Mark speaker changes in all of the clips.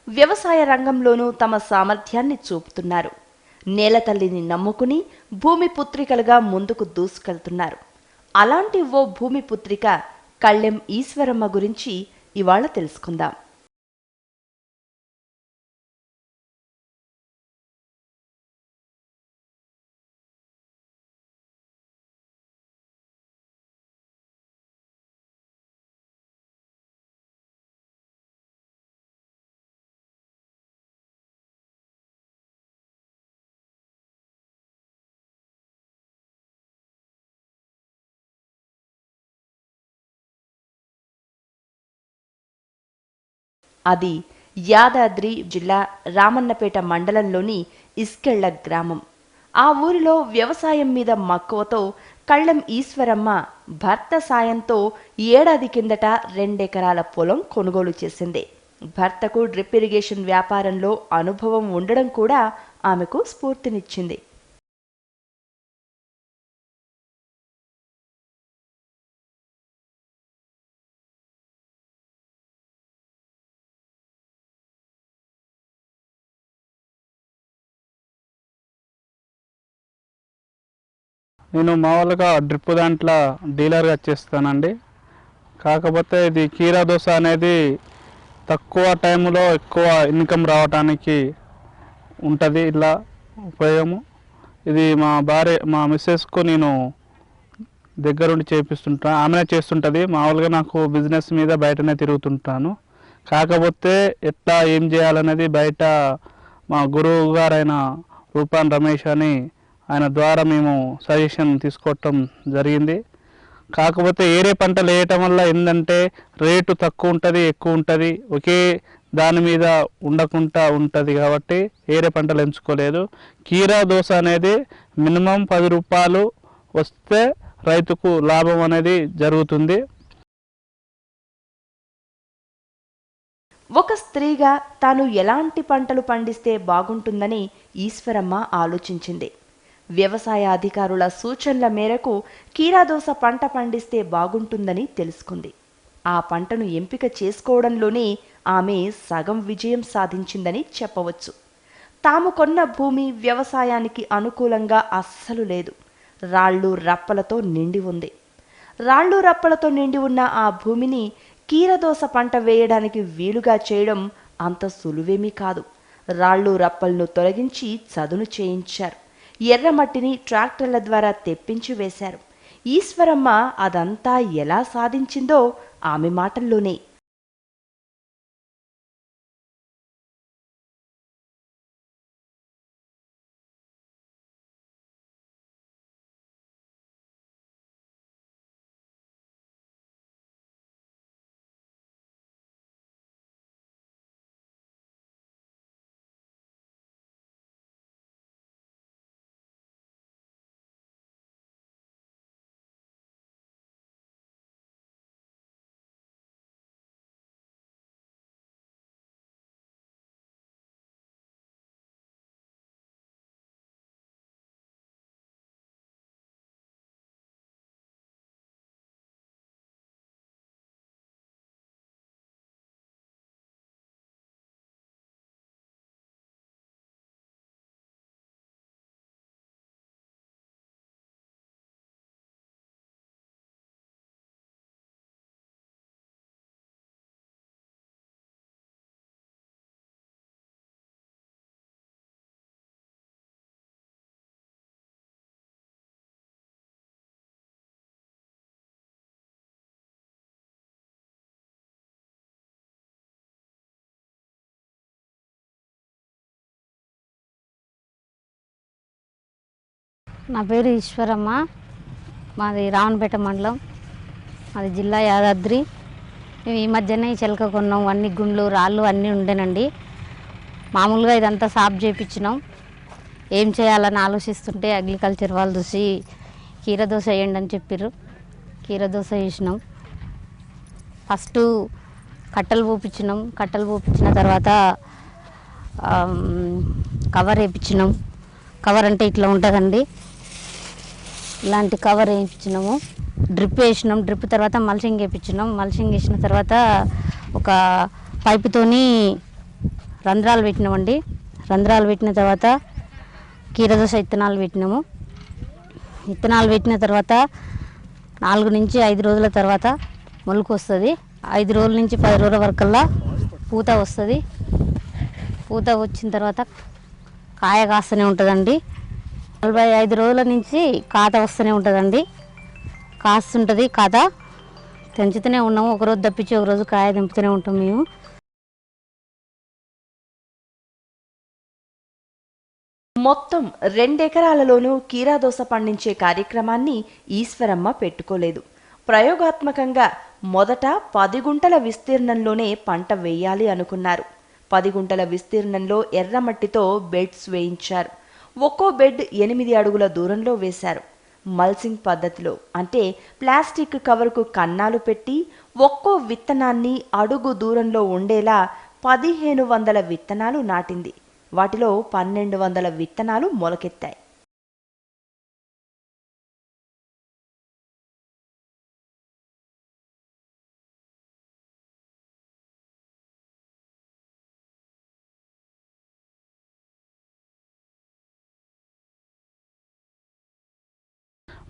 Speaker 1: వ్యవసాయ రంగంలోనూ తమ సామర్థ్యాన్ని చూపుతున్నారు. నేలతల్లిని నమ్ముకుని భూమి పుత్రికలుగా ముందుకు దూసుకెళ్తున్నారు. అలాంటి ఓ భూమి పుత్రిక కళ్ళెం ఈశ్వరమ్మ గురించి ఇవాళ తెలుసుకుందాం. అది యాదాద్రి జిల్లా రామన్నపేట మండలంలోని ఇస్కెళ్ల గ్రామం. ఆ ఊరిలో వ్యవసాయం మీద మక్కువతో కళ్ళెం ఈశ్వరమ్మ భర్త సాయంతో ఏడాది కిందట 2 ఎకరాల పొలం కొనుగోలు చేసింది. భర్తకు డ్రిప్ ఇరిగేషన్ వ్యాపారంలో అనుభవం ఉండడం కూడా ఆమెకు స్ఫూర్తినిచ్చింది.
Speaker 2: నేను మామూలుగా డ్రిప్ దాంట్లో డీలర్గా చేస్తానండి. కాకపోతే ఇది కీరా దోస అనేది తక్కువ టైంలో ఎక్కువ ఇన్కమ్ రావడానికి ఉంటుంది. ఇలా ఉపయోగము ఇది మా మిస్సెస్కు నేను దగ్గరుండి చేపిస్తుంటాను. ఆమెనే చేస్తుంటుంది. మామూలుగా నాకు బిజినెస్ మీద బయటనే తిరుగుతుంటాను. కాకపోతే ఎట్లా ఏం చేయాలనేది బయట మా గురువు గారైన రూపాన్ రమేష్ అని ఆయన ద్వారా మేము సజెషన్ తీసుకోవటం జరిగింది. కాకపోతే ఏరే పంటలు వేయటం వల్ల ఏంటంటే రేటు తక్కువ ఉంటుంది, ఎక్కువ ఉంటుంది, ఒకే దాని మీద ఉండకుండా ఉంటుంది. కాబట్టి ఏరే పంటలు ఎంచుకోలేదు. కీరా దోస అనేది మినిమం 10 రూపాయలు వస్తే రైతుకు లాభం అనేది జరుగుతుంది.
Speaker 1: ఒక స్త్రీగా తాను ఎలాంటి పంటలు పండిస్తే బాగుంటుందని ఈశ్వరమ్మ ఆలోచించింది. వ్యవసాయ అధికారుల సూచనల మేరకు కీరాదోస పంట పండిస్తే బాగుంటుందని తెలుసుకుంది. ఆ పంటను ఎంపిక చేసుకోవడంలోనే ఆమె సగం విజయం సాధించిందని చెప్పవచ్చు. తాము కొన్న భూమి వ్యవసాయానికి అనుకూలంగా అస్సలు లేదు. రాళ్ళు రప్పలతో నిండి ఉంది. రాళ్ళు రప్పలతో నిండి ఉన్న ఆ భూమిని కీరదోస పంట వేయడానికి వీలుగా చేయడం అంత సులువేమీ కాదు. రాళ్ళు రప్పలను తొలగించి చదును చేయించారు. ఎర్రమట్టిని ట్రాక్టర్ల ద్వారా తెప్పించి వేశారు. ఈశ్వరమ్మ అదంతా ఎలా సాధించిందో ఆమె మాటల్లోనే.
Speaker 3: నా పేరు ఈశ్వరమ్మ. మాది రామన్నపేట మండలం, మాది జిల్లా యాదాద్రి. మేము ఈ మధ్యనే చిలక కొన్నాం. అన్ని గుండ్లు రాళ్ళు అన్నీ ఉండేనండి. మామూలుగా ఇదంతా సాఫ్ చేయించినాం. ఏం చేయాలని ఆలోచిస్తుంటే అగ్రికల్చర్ వాళ్ళు చూసి కీరదోస వేయండి అని చెప్పారు. కీరదోస వేసినాం. ఫస్ట్ కట్టెలు పూపించినాం. కట్టెలు పూపించిన తర్వాత కవర్ వేయించినాం. కవర్ అంటే ఇట్లా ఉంటుందండి. ఇలాంటి కవర్ వేయించినాము. డ్రిప్ వేసినాం. డ్రిప్ తర్వాత మల్చింగ్ వేయించినాం. మల్చింగ్ వేసిన తర్వాత ఒక పైపుతోని రంధ్రాలు పెట్టినామండి. రంధ్రాలు పెట్టిన తర్వాత కీరదోస విత్తనాలు పెట్టినాము. విత్తనాలు పెట్టిన తర్వాత 4 నుంచి 5 రోజుల తర్వాత మొలక వస్తుంది. 5 రోజుల నుంచి 10 రోజుల వరకల్లా పూత వస్తుంది. పూత వచ్చిన తర్వాత కాయ కాస్తూనే ఉంటుందండి. 45 రోజుల నుంచి కాత వస్తూనే ఉంటుందండి. కాస్తుంటుంది కాత. తెంచుతూనే ఉన్నాము. ఒకరోజు తప్పించి ఒకరోజు కాయ తెంపుతూనే ఉంటాం మేము.
Speaker 1: మొత్తం 2 ఎకరాలలోనూ కీరాదోస పండించే కార్యక్రమాన్ని ఈశ్వరమ్మ పెట్టుకోలేదు. ప్రయోగాత్మకంగా మొదట 10 గుంటల విస్తీర్ణంలోనే పంట వేయాలి అనుకున్నారు. 10 గుంటల విస్తీర్ణంలో ఎర్రమట్టితో బెడ్స్ వేయించారు. ఒక్కో బెడ్ 8 అడుగుల దూరంలో వేశారు. మల్సింగ్ పద్ధతిలో, అంటే ప్లాస్టిక్ కవర్కు కన్నాలు పెట్టి ఒక్కో విత్తనాన్ని అడుగు దూరంలో ఉండేలా 1500 విత్తనాలు నాటింది. వాటిలో 1200 విత్తనాలు మొలకెత్తాయి.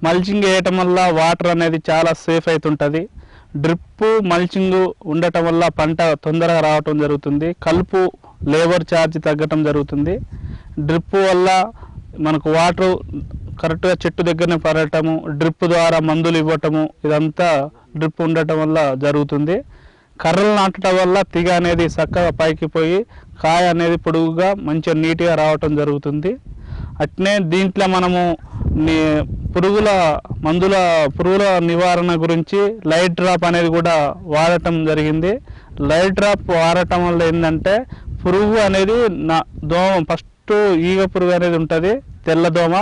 Speaker 2: మల్చింగ్ వేయటం వల్ల వాటర్ అనేది చాలా సేఫ్ అవుతుంటుంది. డ్రిప్ మల్చింగ్ ఉండటం వల్ల పంట తొందరగా రావటం జరుగుతుంది. కలుపు లేబర్ ఛార్జ్ తగ్గటం జరుగుతుంది. డ్రిప్ వల్ల మనకు వాటర్ కరెక్ట్గా చెట్టు దగ్గరనే పడటము, డ్రిప్ ద్వారా మందులు ఇవ్వటము, ఇదంతా డ్రిప్ ఉండటం వల్ల జరుగుతుంది. కర్రలు నాటడం వల్ల తీగ అనేది చక్కగా పైకి పోయి కాయ అనేది పొడుగుగా మంచిగా నీట్గా రావటం జరుగుతుంది. అట్నే దీంట్లో మనము పురుగుల నివారణ గురించి లైట్ డ్రాప్ అనేది కూడా వాడటం జరిగింది. లైట్ డ్రాప్ వాడటం వల్ల ఏంటంటే పురుగు అనేది దోమ, ఫస్ట్ ఈగ పురుగు అనేది ఉంటుంది, తెల్లదోమ.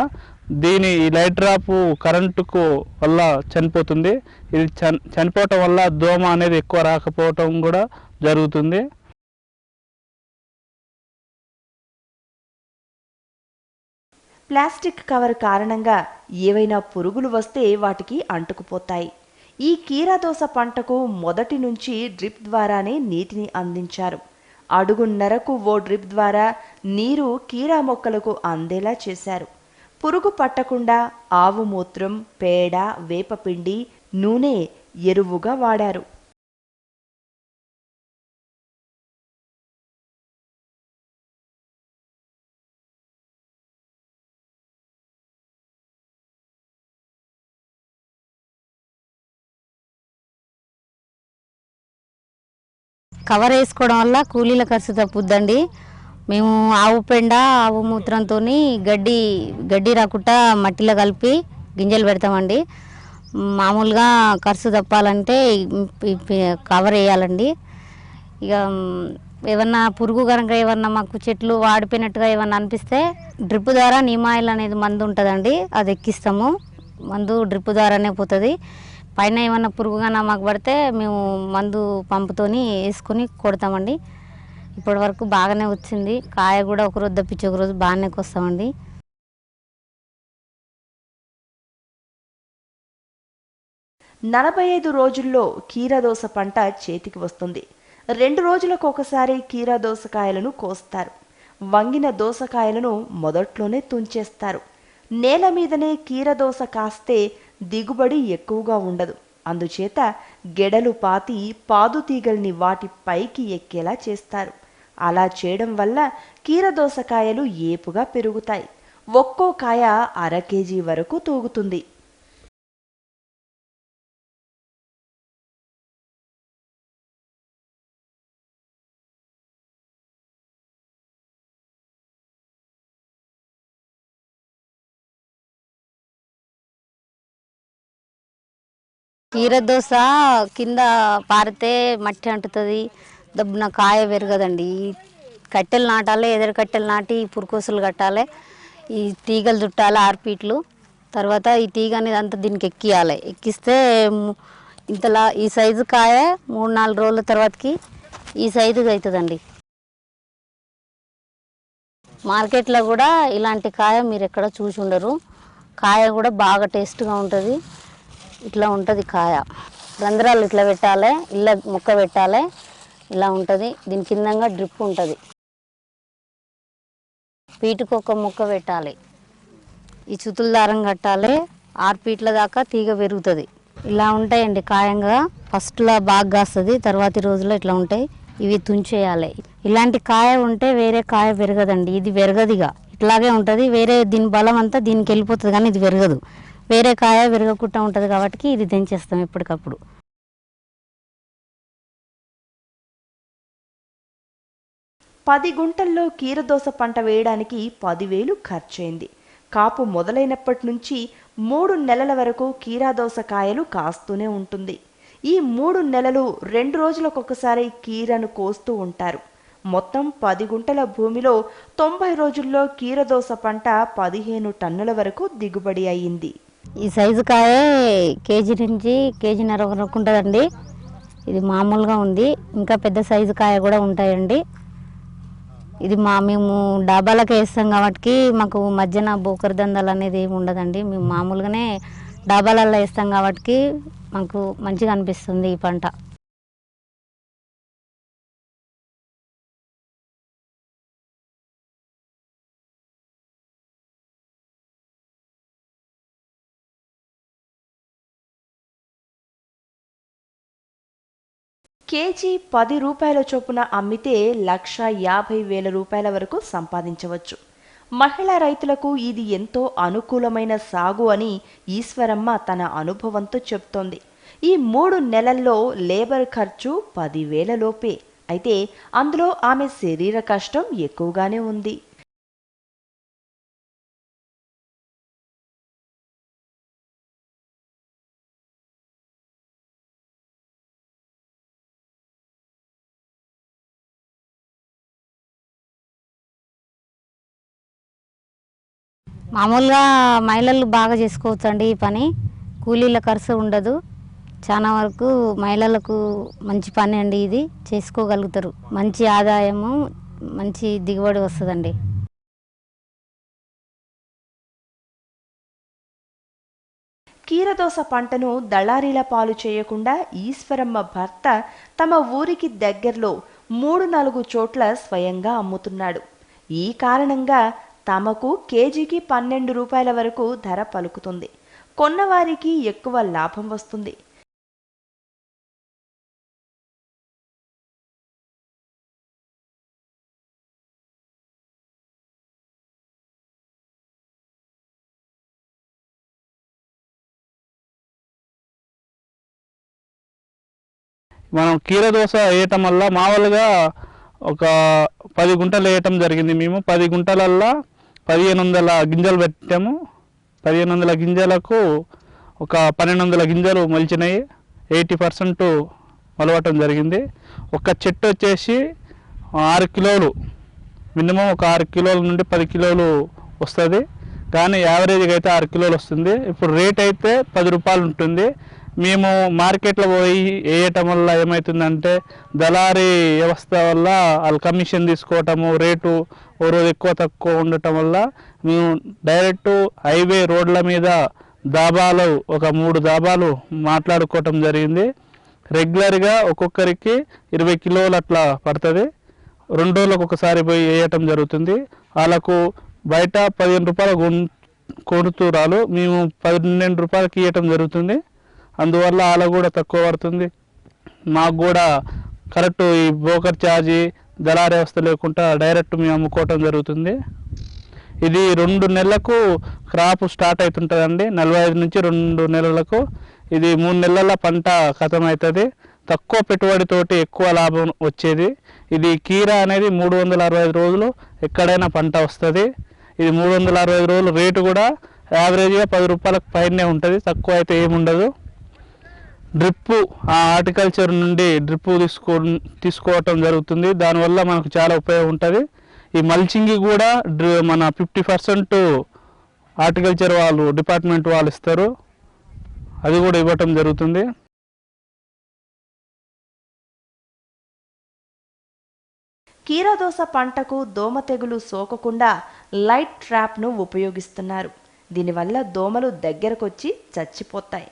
Speaker 2: ఈ లైట్ డ్రాప్ కరెంటుకు వల్ల చనిపోతుంది. ఇది చనిపోవటం వల్ల దోమ అనేది ఎక్కువ రాకపోవటం కూడా జరుగుతుంది.
Speaker 1: ప్లాస్టిక్ కవర్ కారణంగా ఏవైనా పురుగులు వస్తే వాటికి అంటుకుపోతాయి. ఈ కీరాదోస పంటకు మొదటి నుంచి డ్రిప్ ద్వారానే నీటిని అందించారు. అడుగున్నరకు ఓ డ్రిప్ ద్వారా నీరు కీరా మొక్కలకు అందేలా చేశారు. పురుగు పట్టకుండా ఆవు మూత్రం, పేడ, వేపపిండి, నూనె ఎరువుగా వాడారు.
Speaker 3: కవర్ వేసుకోవడం వల్ల కూలీల ఖర్చు తప్పుద్దండి. మేము ఆవు పెండ, ఆవు మూత్రంతో గడ్డి రాకుండా మట్టిలో కలిపి గింజలు పెడతామండి. మామూలుగా ఖర్చు తప్పాలంటే కవర్ వేయాలండి. ఇక ఏమన్నా పురుగు కనుక ఏమన్నా మాకు చెట్లు వాడిపోయినట్టుగా ఏమన్నా అనిపిస్తే డ్రిప్ ద్వారా నీమాయిల్ అనేది మందు ఉంటుందండి, అది ఎక్కిస్తాము. మందు డ్రిప్ ద్వారానే పోతుంది. పైన ఏమన్నా పురుగుగా మాకు పడితే మేము మందు పంపుతోని వేసుకొని కొడతామండి. ఇప్పటి వరకు బాగానే వచ్చింది. కాయ కూడా ఒకరోజు తప్పించి ఒకరోజు బాగానే కోస్తామండి.
Speaker 1: నలభై 45 రోజుల్లో కీరదోస పంట చేతికి వస్తుంది. 2 రోజులకు ఒకసారి కీరదోసకాయలను కోస్తారు. వంగిన దోసకాయలను మొదట్లోనే తుంచేస్తారు. నేల మీదనే కీరదోస కాస్తే దిగుబడి ఎక్కువగా ఉండదు. అందుచేత గెడలు పాతి పాదుతీగల్ని వాటి పైకి ఎక్కేలా చేస్తారు. అలా చేయడం వల్ల కీరదోసకాయలు ఏపుగా పెరుగుతాయి. ఒక్కో కాయ 1/2 కేజీ వరకు తూగుతుంది.
Speaker 3: కీరదోస కింద పారితే మట్టి అంటుతుంది, దబ్బున కాయ పెరగదండి. కట్టెలు నాటాలి, ఎదరు కట్టెలు నాటి పురుకోసులు కట్టాలి, ఈ తీగలు చుట్టాలి 6 ఫీట్లు. తర్వాత ఈ తీగ అనేది అంతా దీనికి ఎక్కియాలి. ఎక్కిస్తే ఇంతలా ఈ సైజు కాయ 3-4 రోజుల తర్వాతకి ఈ సైజుగా అవుతుందండి. మార్కెట్లో కూడా ఇలాంటి కాయ మీరు ఎక్కడ చూసి ఉండరు. కాయ కూడా బాగా టేస్ట్గా ఉంటుంది. ఇట్లా ఉంటుంది కాయ. రంధ్రాలు ఇట్లా పెట్టాలి, ఇలా మొక్క పెట్టాలి, ఇలా ఉంటుంది. దీని కిందంగా డ్రిప్ ఉంటుంది. ఫీటుకు ఒక మొక్క పెట్టాలి. ఈ చుతుల దారం కట్టాలి. 6 ఫీట్ల దాకా తీగ పెరుగుతుంది. ఇలా ఉంటాయండి కాయంగా. ఫస్ట్లో బాగా కాస్తుంది, తర్వాతి రోజుల్లో ఇట్లా ఉంటాయి. ఇవి తుంచేయాలి. ఇలాంటి కాయ ఉంటే వేరే కాయ పెరగదండి. ఇది పెరగదిగా ఇట్లాగే ఉంటుంది. వేరే దీని బలం అంతా దీనికి వెళ్ళిపోతుంది, కానీ ఇది పెరగదు. వేరే కాయ పెరగకుండా ఉంటుంది కాబట్టి ఇది తెంచేస్తాం ఎప్పటికప్పుడు.
Speaker 1: 10 గుంటల్లో కీరదోస పంట వేయడానికి 10,000 ఖర్చయింది. కాపు మొదలైనప్పటి నుంచి 3 నెలల వరకు కీరాదోస కాయలు కాస్తూనే ఉంటుంది. ఈ 3 నెలలు 2 రోజులకొకసారి కీరను కోస్తూ ఉంటారు. మొత్తం 10 గుంటల భూమిలో 90 రోజుల్లో కీరదోస పంట 15 టన్నుల వరకు దిగుబడి అయింది.
Speaker 3: ఈ సైజు కాయ కేజీ నుంచి కేజీన్నర వరకు ఉంటుందండి. ఇది మామూలుగా ఉంది. ఇంకా పెద్ద సైజు కాయ కూడా ఉంటాయండి. ఇది మేము డాబాలకే వేస్తాం కాబట్టి మాకు మధ్యన బోకర్ దందాలు అనేది ఏమి ఉండదండి. మేము మామూలుగానే డాబాలలో వేస్తాం కాబట్టి మాకు మంచిగా అనిపిస్తుంది ఈ పంట.
Speaker 1: కేజీ 10 రూపాయల చొప్పున అమ్మితే 1,50,000 రూపాయల వరకు సంపాదించవచ్చు. మహిళా రైతులకు ఇది ఎంతో అనుకూలమైన సాగు అని ఈశ్వరమ్మ తన అనుభవంతో చెప్తోంది. ఈ 3 నెలల్లో లేబర్ ఖర్చు 10,000 లోపే. అయితే అందులో ఆమె శరీర కష్టం ఎక్కువగానే ఉంది.
Speaker 3: మామూలుగా మహిళలు బాగా చేసుకోవచ్చు అండి ఈ పని. కూలీల ఖర్చు ఉండదు. చాలా వరకు మహిళలకు మంచి పని అండి. ఇది చేసుకోగలుగుతారు. మంచి ఆదాయము, మంచి దిగుబడి వస్తుందండి.
Speaker 1: కీరదోస పంటను దళారీల పాలు చేయకుండా ఈశ్వరమ్మ భర్త తమ ఊరికి దగ్గరలో 3-4 చోట్ల స్వయంగా అమ్ముతున్నాడు. ఈ కారణంగా తమకు కేజీకి 12 రూపాయల వరకు ధర పలుకుతుంది. కొన్నవారికి ఎక్కువ లాభం వస్తుంది.
Speaker 2: మనం కీరదోస వేయటం వల్ల మామూలుగా ఒక 10 గుంటలు వేయటం జరిగింది. మేము 10 గుంటలల్లో 1,500 గింజలు పెట్టాము. 1,500 గింజలకు ఒక 1,200 గింజలు మొలిచినాయి. 80% మొలవటం జరిగింది. ఒక చెట్టు వచ్చేసి 6 కిలోలు, మినిమం ఒక 6 కిలోల నుండి 10 కిలోలు వస్తుంది. కానీ యావరేజ్గా అయితే 6 కిలోలు వస్తుంది. ఇప్పుడు రేట్ అయితే 10 రూపాయలు ఉంటుంది. మేము మార్కెట్లో పోయి వేయటం వల్ల ఏమవుతుందంటే దళారీ వ్యవస్థ వల్ల వాళ్ళు కమిషన్ తీసుకోవటము, రేటు ఓ రోజు ఎక్కువ తక్కువ ఉండటం వల్ల మేము డైరెక్ట్ హైవే రోడ్ల మీద దాబాలు ఒక 3 దాబాలు మాట్లాడుకోవటం జరిగింది. రెగ్యులర్గా ఒక్కొక్కరికి 20 కిలోలు అట్లా పడుతుంది. 2 రోజులకు ఒకసారి పోయి వేయటం జరుగుతుంది. వాళ్ళకు బయట 15 రూపాయలు కొనుతూరాలు మేము 12 రూపాయలకి ఇవ్వటం జరుగుతుంది. అందువల్ల వాళ్ళకు కూడా తక్కువ పడుతుంది. మాకు కూడా కరెక్ట్ ఈ బ్రోకర్ ఛార్జీ దళారీ వ్యవస్థ లేకుండా డైరెక్ట్ మేము అమ్ముకోవటం జరుగుతుంది. ఇది 2 నెలలకు క్రాప్ స్టార్ట్ అవుతుంటుందండి. 45 నుంచి 2 నెలలకు. ఇది 3 నెలల పంట ఖతం అవుతుంది. తక్కువ పెట్టుబడితోటి ఎక్కువ లాభం వచ్చేది. ఇది కీరా అనేది 365 రోజులు ఎక్కడైనా పంట వస్తుంది. ఇది 365 రోజులు రేటు కూడా యావరేజ్గా 10 రూపాయలకు పైనే ఉంటుంది. తక్కువ అయితే ఏముండదు. డ్రిప్పు హార్టికల్చర్ నుండి డ్రిప్పు తీసుకోవటం జరుగుతుంది. దానివల్ల మనకు చాలా ఉపయోగం ఉంటుంది. ఈ మల్చింగ్ కూడా మన 50% హార్టికల్చర్ వాళ్ళు డిపార్ట్మెంట్ వాళ్ళు ఇస్తారు. అది కూడా ఇవ్వటం జరుగుతుంది.
Speaker 1: కీరదోస పంటకు దోమ తెగులు సోకకుండా లైట్ ట్రాప్ను ఉపయోగిస్తున్నారు. దీనివల్ల దోమలు దగ్గరకొచ్చి చచ్చిపోతాయి.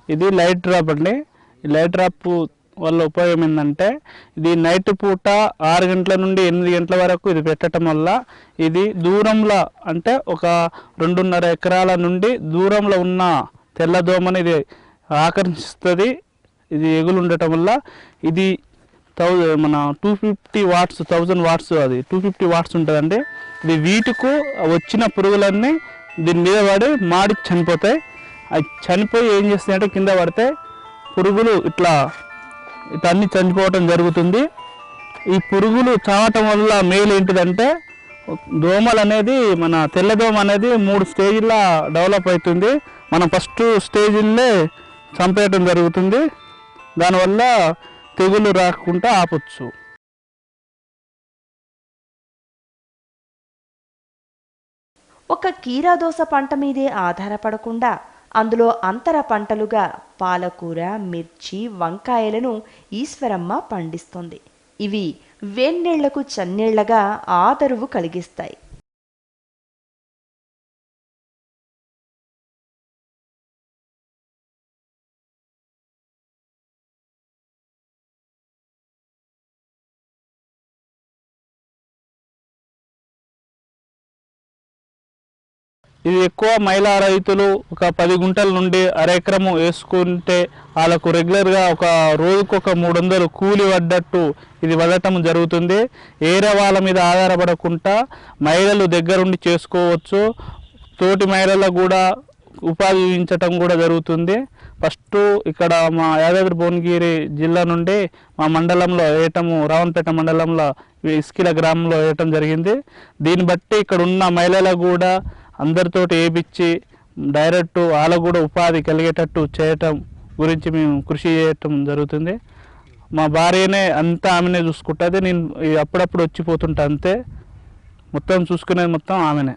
Speaker 2: ఇది లైట్ డ్రాప్ అండి. ఈ లైట్ డ్రాప్ వల్ల ఉపయోగం ఏంటంటే ఇది నైట్ పూట 6 గంటల నుండి 8 గంటల వరకు ఇది పెట్టడం వల్ల ఇది దూరంలో అంటే ఒక 2.5 ఎకరాల నుండి దూరంలో ఉన్న తెల్లదోమని ఇది ఆకర్షిస్తుంది. ఇది ఎగులు ఉండటం వల్ల ఇది మన 250 వాట్స్ 1000 వాట్స్ అది 250 వాట్స్ ఉంటుందండి. ఇది వీటికు వచ్చిన పురుగులన్నీ దీని మీద పడి మాడి చనిపోతాయి. అవి చనిపోయి ఏం చేస్తాయంటే కింద పడితే పురుగులు ఇట్లా అన్నీ చనిపోవటం జరుగుతుంది. ఈ పురుగులు చావటం వల్ల మేలు ఏంటిదంటే దోమలు అనేది మన తెల్లదోమ అనేది 3 స్టేజ్లా డెవలప్ అవుతుంది. మనం ఫస్ట్ స్టేజ్లే చంపేయటం జరుగుతుంది. దానివల్ల తెగులు రాకుండా ఆపొచ్చు.
Speaker 1: ఒక కీరాదోస పంట మీదే ఆధారపడకుండా అందులో అంతర పంటలుగా పాలకూర, మిర్చి, వంకాయలను ఈశ్వరమ్మ పండిస్తోంది. ఇవి వేన్నీళ్లకు చన్నీళ్లగా ఆదరువు కలిగిస్తాయి.
Speaker 2: ఇది ఎక్కువ మహిళా రైతులు ఒక 10 గుంటల నుండి అరెకరము వేసుకుంటే వాళ్ళకు రెగ్యులర్గా ఒక రోజుకు ఒక 300 కూలి పడ్డట్టు ఇది వదలటం జరుగుతుంది. ఏరే వాళ్ళ మీద ఆధారపడకుండా మహిళలు దగ్గరుండి చేసుకోవచ్చు. తోటి మహిళలకు కూడా ఉపాధి చూపించటం కూడా జరుగుతుంది. ఫస్ట్ ఇక్కడ మా యాదాద్రి భువనగిరి జిల్లా నుండి మా మండలంలో వేయటము రావణపేట మండలంలో ఇస్కిల గ్రామంలో వేయటం జరిగింది. దీన్ని బట్టి ఇక్కడ ఉన్న మహిళలకు కూడా అందరితోటి వేయించి డైరెక్ట్ వాళ్ళకు కూడా ఉపాధి కలిగేటట్టు చేయటం గురించి మేము కృషి చేయటం జరుగుతుంది. మా భార్యనే అంతా ఆమెనే చూసుకుంటుంది. నేను అప్పుడప్పుడు వచ్చిపోతుంటా అంతే. మొత్తం చూసుకునేది మొత్తం ఆమెనే.